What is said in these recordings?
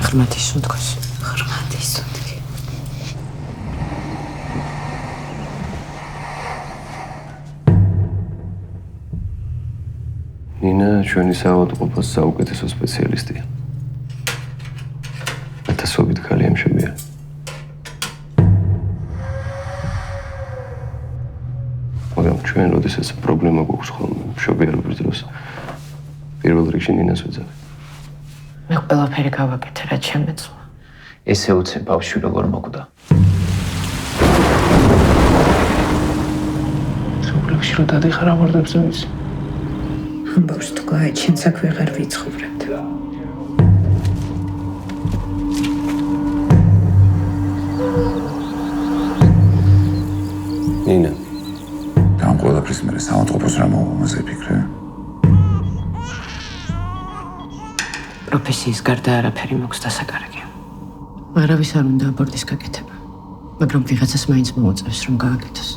ღრმათი სუნთქოს. ღრმათი სუნთქი. ნინა ჩვენი საავადმყოფოს საუკეთესო სპეციალისტია. ათასობით ქალი ემშობია. მაგრამ ჩვენ როდესაც პრობლემა გვაქვს ხოლმე მშობიარობის დროს პირველ რიგში ნინას ვეძებ. მე ყველაფერი გავაკეთე, რაც შემეძლო. ესე უცებ ბავშვი როგორ მოკვდა. სულ რო დადიხარ ამორდებს ვიცი. ამბავს თუ გააჩენს აქ ვეღარ ვიცხოვრებთ. ნინა ამ ყველაფრის მერე საავადმყოფოს რა მომაზე ფიქრე? პროფესიის გარდა არაფერი მოქვს დასაკარგე. არავის არ უნდა აბორტის გაკეთება, მაგრამ ვიღაცას მაინც მოუწევს რომ გააკეთოს.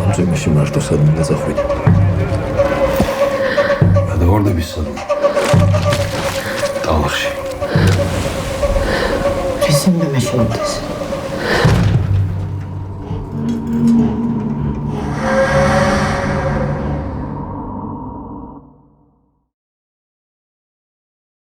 ამჟამაში მარტო სადმე გაწახვით. გადავარდების სადმე. ტალახში. რისიმდა მეშინდეს.